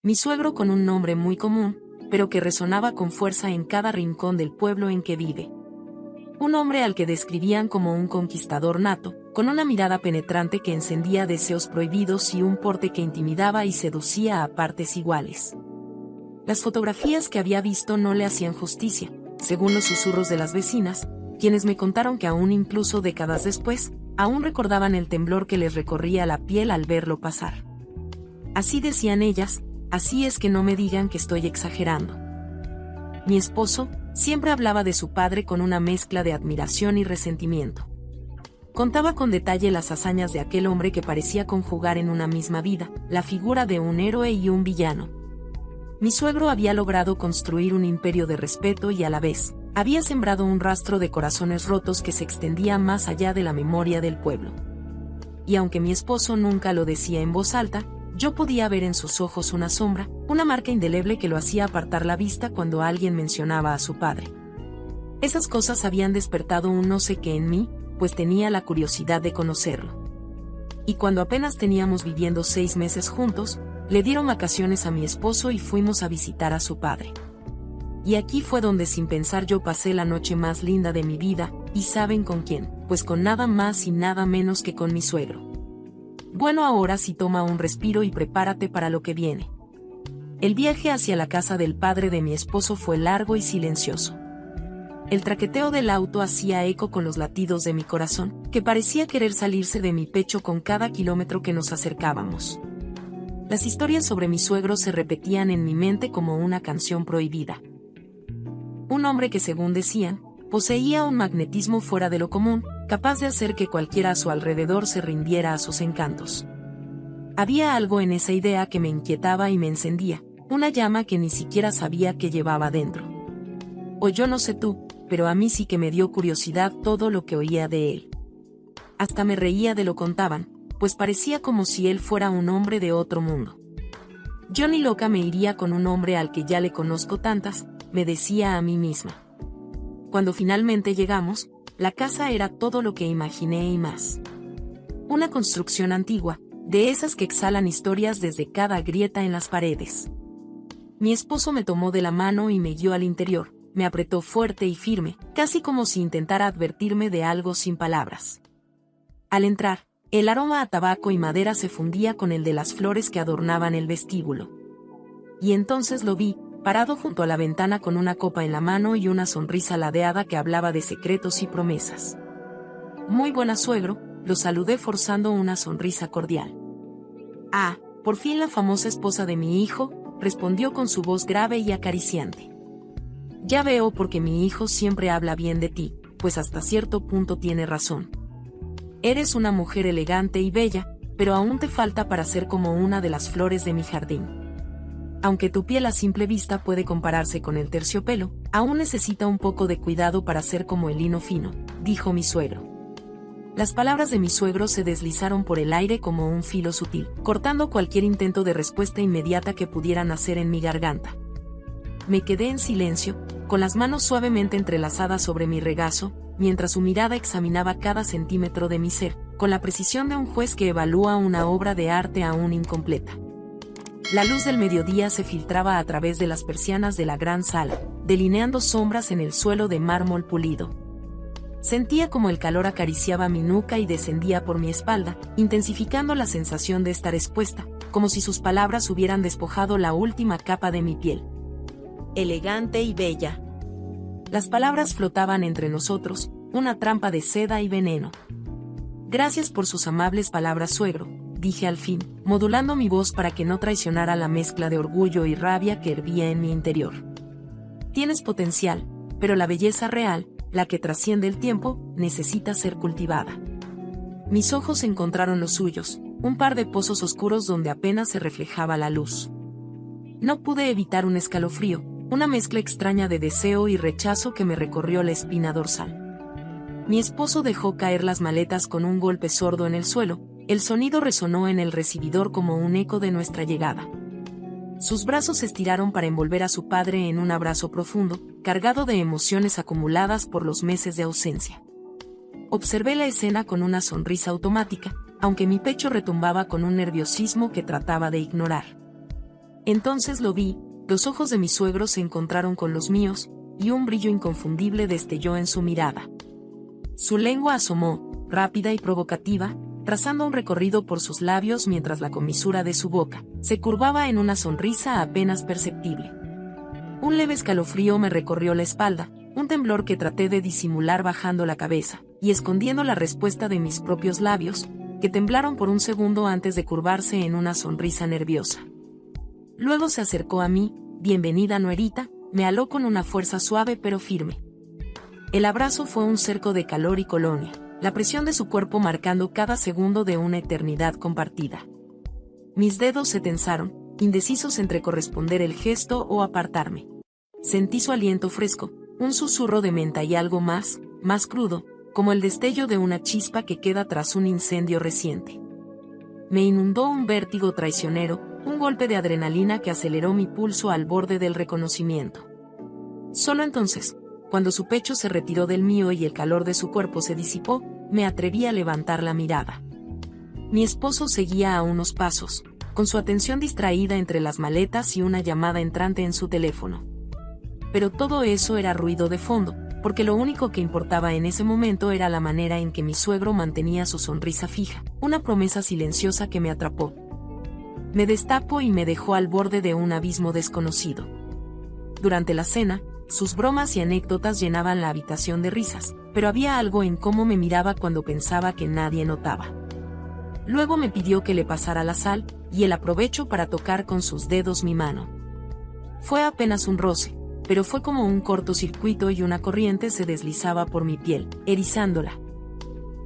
Mi suegro con un nombre muy común, pero que resonaba con fuerza en cada rincón del pueblo en que vive. Un hombre al que describían como un conquistador nato, con una mirada penetrante que encendía deseos prohibidos y un porte que intimidaba y seducía a partes iguales. Las fotografías que había visto no le hacían justicia, según los susurros de las vecinas, quienes me contaron que aún incluso décadas después, aún recordaban el temblor que les recorría la piel al verlo pasar. Así decían ellas, así es que no me digan que estoy exagerando. Mi esposo siempre hablaba de su padre con una mezcla de admiración y resentimiento. Contaba con detalle las hazañas de aquel hombre que parecía conjugar en una misma vida, la figura de un héroe y un villano. Mi suegro había logrado construir un imperio de respeto y a la vez, había sembrado un rastro de corazones rotos que se extendía más allá de la memoria del pueblo. Y aunque mi esposo nunca lo decía en voz alta, yo podía ver en sus ojos una sombra, una marca indeleble que lo hacía apartar la vista cuando alguien mencionaba a su padre. Esas cosas habían despertado un no sé qué en mí, pues tenía la curiosidad de conocerlo. Y cuando apenas teníamos viviendo 6 meses juntos, le dieron vacaciones a mi esposo y fuimos a visitar a su padre. Y aquí fue donde sin pensar yo pasé la noche más linda de mi vida, ¿y saben con quién? Pues con nada más y nada menos que con mi suegro. Bueno, ahora sí toma un respiro y prepárate para lo que viene. El viaje hacia la casa del padre de mi esposo fue largo y silencioso. El traqueteo del auto hacía eco con los latidos de mi corazón, que parecía querer salirse de mi pecho con cada kilómetro que nos acercábamos. Las historias sobre mi suegro se repetían en mi mente como una canción prohibida. Un hombre que, según decían, poseía un magnetismo fuera de lo común, capaz de hacer que cualquiera a su alrededor se rindiera a sus encantos. Había algo en esa idea que me inquietaba y me encendía, una llama que ni siquiera sabía que llevaba dentro. O yo no sé tú, pero a mí sí que me dio curiosidad todo lo que oía de él. Hasta me reía de lo contaban, pues parecía como si él fuera un hombre de otro mundo. Yo ni loca me iría con un hombre al que ya le conozco tantas, me decía a mí misma. Cuando finalmente llegamos, la casa era todo lo que imaginé y más. Una construcción antigua, de esas que exhalan historias desde cada grieta en las paredes. Mi esposo me tomó de la mano y me guió al interior, me apretó fuerte y firme, casi como si intentara advertirme de algo sin palabras. Al entrar, el aroma a tabaco y madera se fundía con el de las flores que adornaban el vestíbulo. Y entonces lo vi, parado junto a la ventana con una copa en la mano y una sonrisa ladeada que hablaba de secretos y promesas. Muy buena, suegro, lo saludé forzando una sonrisa cordial. Ah, por fin la famosa esposa de mi hijo, respondió con su voz grave y acariciante. Ya veo por qué mi hijo siempre habla bien de ti, pues hasta cierto punto tiene razón. Eres una mujer elegante y bella, pero aún te falta para ser como una de las flores de mi jardín. Aunque tu piel a simple vista puede compararse con el terciopelo, aún necesita un poco de cuidado para ser como el lino fino, dijo mi suegro. Las palabras de mi suegro se deslizaron por el aire como un filo sutil, cortando cualquier intento de respuesta inmediata que pudiera nacer en mi garganta. Me quedé en silencio, con las manos suavemente entrelazadas sobre mi regazo, mientras su mirada examinaba cada centímetro de mi ser, con la precisión de un juez que evalúa una obra de arte aún incompleta. La luz del mediodía se filtraba a través de las persianas de la gran sala, delineando sombras en el suelo de mármol pulido. Sentía como el calor acariciaba mi nuca y descendía por mi espalda, intensificando la sensación de estar expuesta, como si sus palabras hubieran despojado la última capa de mi piel. Elegante y bella. Las palabras flotaban entre nosotros, una trampa de seda y veneno. Gracias por sus amables palabras, suegro, dije al fin, modulando mi voz para que no traicionara la mezcla de orgullo y rabia que hervía en mi interior. Tienes potencial, pero la belleza real, la que trasciende el tiempo, necesita ser cultivada. Mis ojos encontraron los suyos, un par de pozos oscuros donde apenas se reflejaba la luz. No pude evitar un escalofrío, una mezcla extraña de deseo y rechazo que me recorrió la espina dorsal. Mi esposo dejó caer las maletas con un golpe sordo en el suelo, el sonido resonó en el recibidor como un eco de nuestra llegada. Sus brazos se estiraron para envolver a su padre en un abrazo profundo, cargado de emociones acumuladas por los meses de ausencia. Observé la escena con una sonrisa automática, aunque mi pecho retumbaba con un nerviosismo que trataba de ignorar. Entonces lo vi, los ojos de mi suegro se encontraron con los míos, y un brillo inconfundible destelló en su mirada. Su lengua asomó, rápida y provocativa, trazando un recorrido por sus labios mientras la comisura de su boca se curvaba en una sonrisa apenas perceptible. Un leve escalofrío me recorrió la espalda, un temblor que traté de disimular bajando la cabeza y escondiendo la respuesta de mis propios labios, que temblaron por un segundo antes de curvarse en una sonrisa nerviosa. Luego se acercó a mí, bienvenida nuerita, me aló con una fuerza suave pero firme. El abrazo fue un cerco de calor y colonia, la presión de su cuerpo marcando cada segundo de una eternidad compartida. Mis dedos se tensaron, indecisos entre corresponder el gesto o apartarme. Sentí su aliento fresco, un susurro de menta y algo más crudo, como el destello de una chispa que queda tras un incendio reciente. Me inundó un vértigo traicionero, un golpe de adrenalina que aceleró mi pulso al borde del reconocimiento. Solo entonces, cuando su pecho se retiró del mío y el calor de su cuerpo se disipó, me atreví a levantar la mirada. Mi esposo seguía a unos pasos, con su atención distraída entre las maletas y una llamada entrante en su teléfono. Pero todo eso era ruido de fondo, porque lo único que importaba en ese momento era la manera en que mi suegro mantenía su sonrisa fija, una promesa silenciosa que me atrapó. Me destapó y me dejó al borde de un abismo desconocido. Durante la cena, sus bromas y anécdotas llenaban la habitación de risas, pero había algo en cómo me miraba cuando pensaba que nadie notaba. Luego me pidió que le pasara la sal, y él aprovechó para tocar con sus dedos mi mano. Fue apenas un roce, pero fue como un cortocircuito y una corriente se deslizaba por mi piel, erizándola.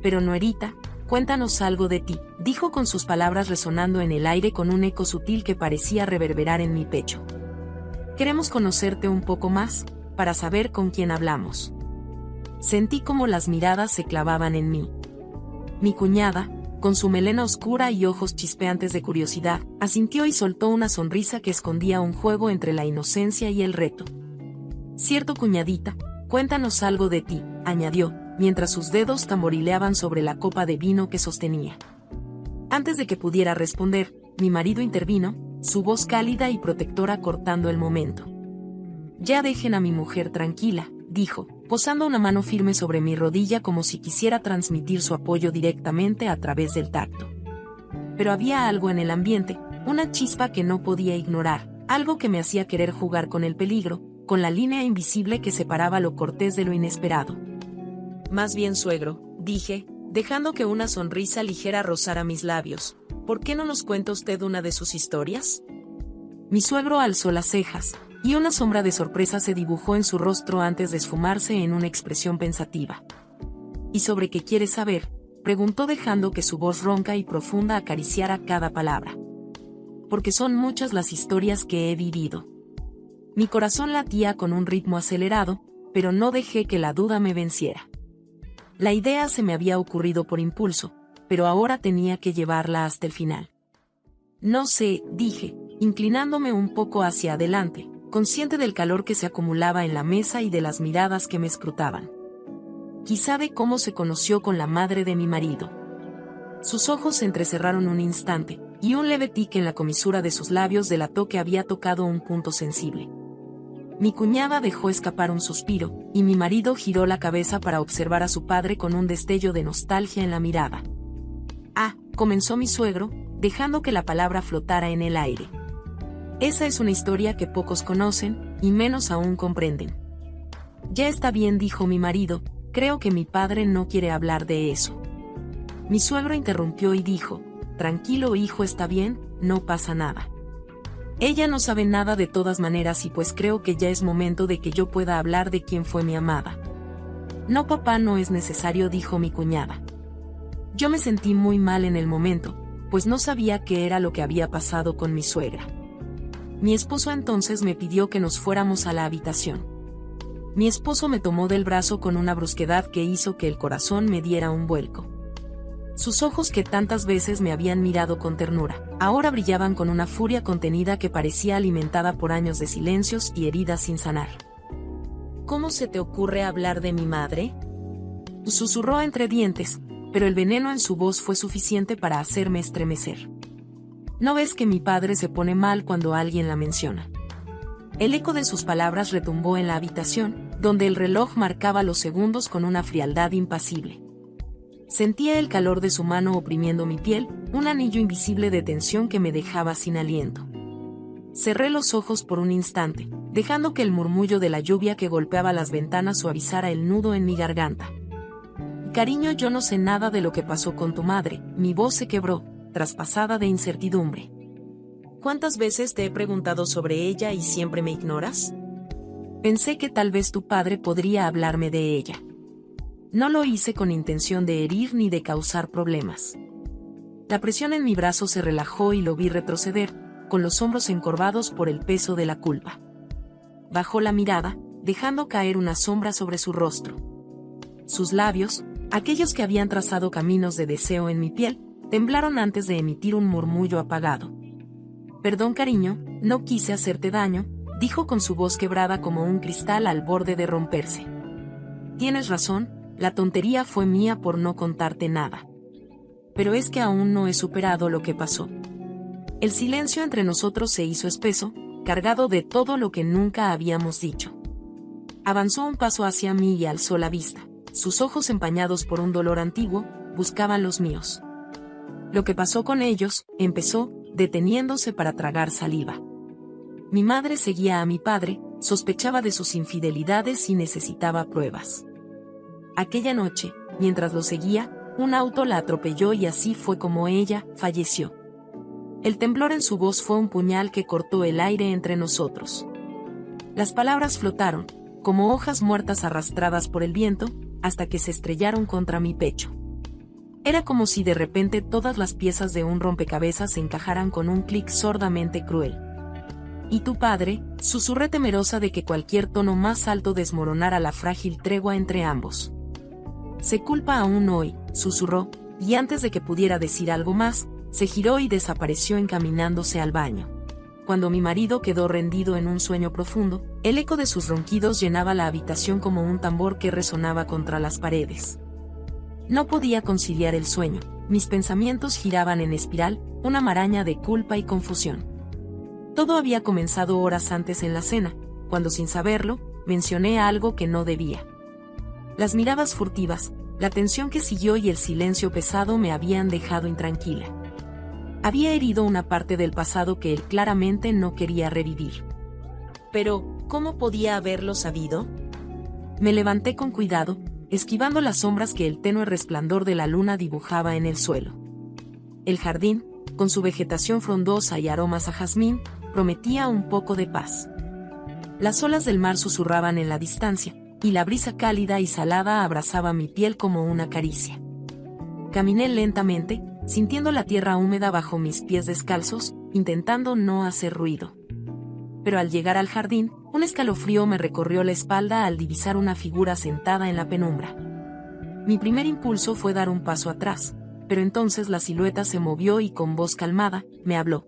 Pero nuerita, cuéntanos algo de ti, dijo con sus palabras resonando en el aire con un eco sutil que parecía reverberar en mi pecho. Queremos conocerte un poco más, para saber con quién hablamos. Sentí como las miradas se clavaban en mí. Mi cuñada, con su melena oscura y ojos chispeantes de curiosidad, asintió y soltó una sonrisa que escondía un juego entre la inocencia y el reto. Cierto, cuñadita, cuéntanos algo de ti, añadió, mientras sus dedos tamborileaban sobre la copa de vino que sostenía. Antes de que pudiera responder, mi marido intervino, su voz cálida y protectora cortando el momento. Ya dejen a mi mujer tranquila, dijo, posando una mano firme sobre mi rodilla como si quisiera transmitir su apoyo directamente a través del tacto. Pero había algo en el ambiente, una chispa que no podía ignorar, algo que me hacía querer jugar con el peligro, con la línea invisible que separaba lo cortés de lo inesperado. Más bien, suegro, dije, dejando que una sonrisa ligera rozara mis labios, ¿por qué no nos cuenta usted una de sus historias? Mi suegro alzó las cejas, y una sombra de sorpresa se dibujó en su rostro antes de esfumarse en una expresión pensativa. ¿Y sobre qué quiere saber?, preguntó dejando que su voz ronca y profunda acariciara cada palabra. Porque son muchas las historias que he vivido. Mi corazón latía con un ritmo acelerado, pero no dejé que la duda me venciera. La idea se me había ocurrido por impulso, pero ahora tenía que llevarla hasta el final. No sé, dije, inclinándome un poco hacia adelante, consciente del calor que se acumulaba en la mesa y de las miradas que me escrutaban. Quizá de cómo se conoció con la madre de mi marido. Sus ojos se entrecerraron un instante, y un leve tic en la comisura de sus labios delató que había tocado un punto sensible. Mi cuñada dejó escapar un suspiro, y mi marido giró la cabeza para observar a su padre con un destello de nostalgia en la mirada. Ah, comenzó mi suegro, dejando que la palabra flotara en el aire. Esa es una historia que pocos conocen, y menos aún comprenden. Ya está bien, dijo mi marido, creo que mi padre no quiere hablar de eso. Mi suegro interrumpió y dijo, tranquilo hijo, está bien, no pasa nada. Ella no sabe nada de todas maneras y pues creo que ya es momento de que yo pueda hablar de quién fue mi amada. No papá, no es necesario, dijo mi cuñada. Yo me sentí muy mal en el momento, pues no sabía qué era lo que había pasado con mi suegra. Mi esposo entonces me pidió que nos fuéramos a la habitación. Mi esposo me tomó del brazo con una brusquedad que hizo que el corazón me diera un vuelco. Sus ojos, que tantas veces me habían mirado con ternura, ahora brillaban con una furia contenida que parecía alimentada por años de silencios y heridas sin sanar. ¿Cómo se te ocurre hablar de mi madre?, susurró entre dientes, pero el veneno en su voz fue suficiente para hacerme estremecer. ¿No ves que mi padre se pone mal cuando alguien la menciona? El eco de sus palabras retumbó en la habitación, donde el reloj marcaba los segundos con una frialdad impasible. Sentía el calor de su mano oprimiendo mi piel, un anillo invisible de tensión que me dejaba sin aliento. Cerré los ojos por un instante, dejando que el murmullo de la lluvia que golpeaba las ventanas suavizara el nudo en mi garganta. Cariño, yo no sé nada de lo que pasó con tu madre, mi voz se quebró, traspasada de incertidumbre. ¿Cuántas veces te he preguntado sobre ella y siempre me ignoras? Pensé que tal vez tu padre podría hablarme de ella. No lo hice con intención de herir ni de causar problemas. La presión en mi brazo se relajó y lo vi retroceder, con los hombros encorvados por el peso de la culpa. Bajó la mirada, dejando caer una sombra sobre su rostro. Sus labios, aquellos que habían trazado caminos de deseo en mi piel, temblaron antes de emitir un murmullo apagado. Perdón, cariño, no quise hacerte daño, dijo con su voz quebrada como un cristal al borde de romperse. Tienes razón, la tontería fue mía por no contarte nada. Pero es que aún no he superado lo que pasó. El silencio entre nosotros se hizo espeso, cargado de todo lo que nunca habíamos dicho. Avanzó un paso hacia mí y alzó la vista. Sus ojos empañados por un dolor antiguo, buscaban los míos. Lo que pasó con ellos, empezó, deteniéndose para tragar saliva. Mi madre seguía a mi padre, sospechaba de sus infidelidades y necesitaba pruebas. Aquella noche, mientras lo seguía, un auto la atropelló y así fue como ella falleció. El temblor en su voz fue un puñal que cortó el aire entre nosotros. Las palabras flotaron, como hojas muertas arrastradas por el viento, hasta que se estrellaron contra mi pecho. Era como si de repente todas las piezas de un rompecabezas se encajaran con un clic sordamente cruel. ¿Y tu padre?, susurré temerosa de que cualquier tono más alto desmoronara la frágil tregua entre ambos. Se culpa aún hoy, susurró, y antes de que pudiera decir algo más, se giró y desapareció encaminándose al baño. Cuando mi marido quedó rendido en un sueño profundo, el eco de sus ronquidos llenaba la habitación como un tambor que resonaba contra las paredes. No podía conciliar el sueño, mis pensamientos giraban en espiral, una maraña de culpa y confusión. Todo había comenzado horas antes en la cena, cuando sin saberlo, mencioné algo que no debía. Las miradas furtivas, la tensión que siguió y el silencio pesado me habían dejado intranquila. Había herido una parte del pasado que él claramente no quería revivir. Pero, ¿cómo podía haberlo sabido? Me levanté con cuidado, esquivando las sombras que el tenue resplandor de la luna dibujaba en el suelo. El jardín, con su vegetación frondosa y aromas a jazmín, prometía un poco de paz. Las olas del mar susurraban en la distancia, y la brisa cálida y salada abrazaba mi piel como una caricia. Caminé lentamente, sintiendo la tierra húmeda bajo mis pies descalzos, intentando no hacer ruido. Pero al llegar al jardín, un escalofrío me recorrió la espalda al divisar una figura sentada en la penumbra. Mi primer impulso fue dar un paso atrás, pero entonces la silueta se movió y con voz calmada, me habló.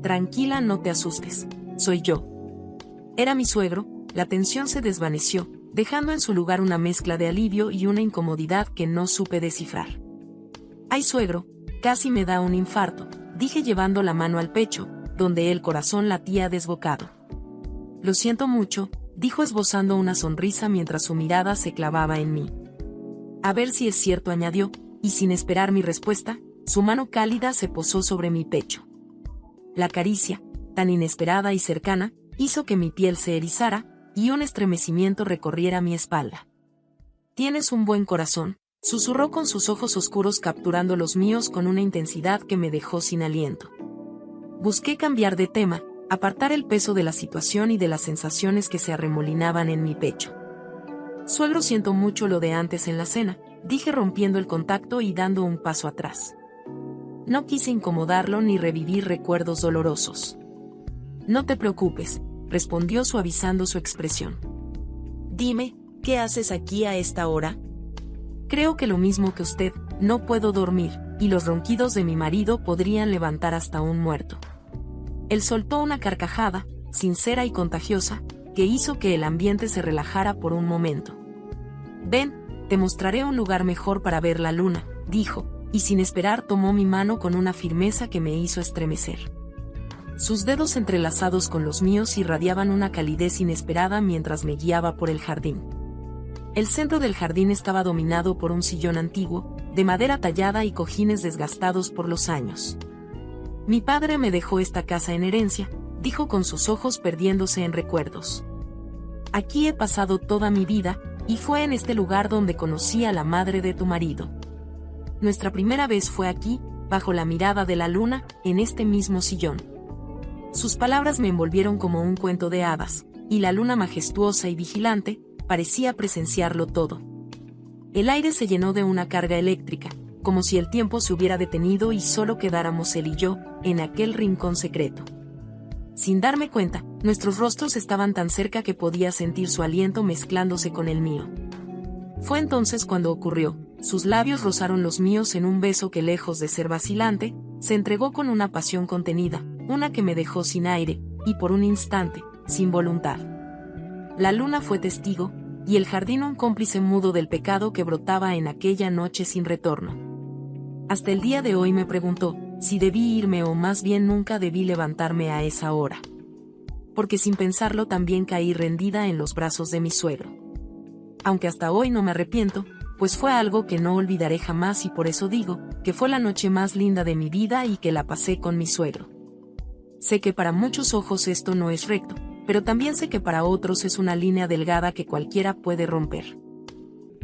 Tranquila, no te asustes, soy yo. Era mi suegro. La tensión se desvaneció, dejando en su lugar una mezcla de alivio y una incomodidad que no supe descifrar. Ay, suegro, casi me da un infarto, dije llevando la mano al pecho, donde el corazón latía desbocado. Lo siento mucho, dijo esbozando una sonrisa mientras su mirada se clavaba en mí. A ver si es cierto, añadió, y sin esperar mi respuesta, su mano cálida se posó sobre mi pecho. La caricia, tan inesperada y cercana, hizo que mi piel se erizara, y un estremecimiento recorriera mi espalda. Tienes un buen corazón, susurró con sus ojos oscuros capturando los míos con una intensidad que me dejó sin aliento. Busqué cambiar de tema, apartar el peso de la situación y de las sensaciones que se arremolinaban en mi pecho. Suegro, siento mucho lo de antes en la cena, dije rompiendo el contacto y dando un paso atrás. No quise incomodarlo ni revivir recuerdos dolorosos. No te preocupes, respondió suavizando su expresión. Dime, ¿qué haces aquí a esta hora? Creo que lo mismo que usted, no puedo dormir, y los ronquidos de mi marido podrían levantar hasta un muerto. Él soltó una carcajada, sincera y contagiosa, que hizo que el ambiente se relajara por un momento. Ven, te mostraré un lugar mejor para ver la luna, dijo, y sin esperar tomó mi mano con una firmeza que me hizo estremecer. Sus dedos entrelazados con los míos irradiaban una calidez inesperada mientras me guiaba por el jardín. El centro del jardín estaba dominado por un sillón antiguo, de madera tallada y cojines desgastados por los años. Mi padre me dejó esta casa en herencia, dijo con sus ojos perdiéndose en recuerdos. Aquí he pasado toda mi vida, y fue en este lugar donde conocí a la madre de tu marido. Nuestra primera vez fue aquí, bajo la mirada de la luna, en este mismo sillón. Sus palabras me envolvieron como un cuento de hadas, y la luna majestuosa y vigilante, parecía presenciarlo todo. El aire se llenó de una carga eléctrica, como si el tiempo se hubiera detenido y solo quedáramos él y yo, en aquel rincón secreto. Sin darme cuenta, nuestros rostros estaban tan cerca que podía sentir su aliento mezclándose con el mío. Fue entonces cuando ocurrió. Sus labios rozaron los míos en un beso que, lejos de ser vacilante, se entregó con una pasión contenida, una que me dejó sin aire, y por un instante, sin voluntad. La luna fue testigo, y el jardín un cómplice mudo del pecado que brotaba en aquella noche sin retorno. Hasta el día de hoy me preguntó si debí irme o más bien nunca debí levantarme a esa hora. Porque sin pensarlo también caí rendida en los brazos de mi suegro. Aunque hasta hoy no me arrepiento, pues fue algo que no olvidaré jamás y por eso digo que fue la noche más linda de mi vida y que la pasé con mi suegro. Sé que para muchos ojos esto no es recto, pero también sé que para otros es una línea delgada que cualquiera puede romper.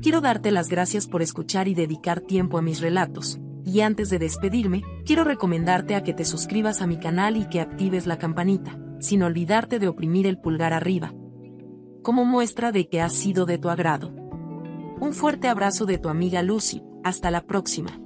Quiero darte las gracias por escuchar y dedicar tiempo a mis relatos, y antes de despedirme, quiero recomendarte a que te suscribas a mi canal y que actives la campanita, sin olvidarte de oprimir el pulgar arriba, como muestra de que ha sido de tu agrado. Un fuerte abrazo de tu amiga Lucy, hasta la próxima.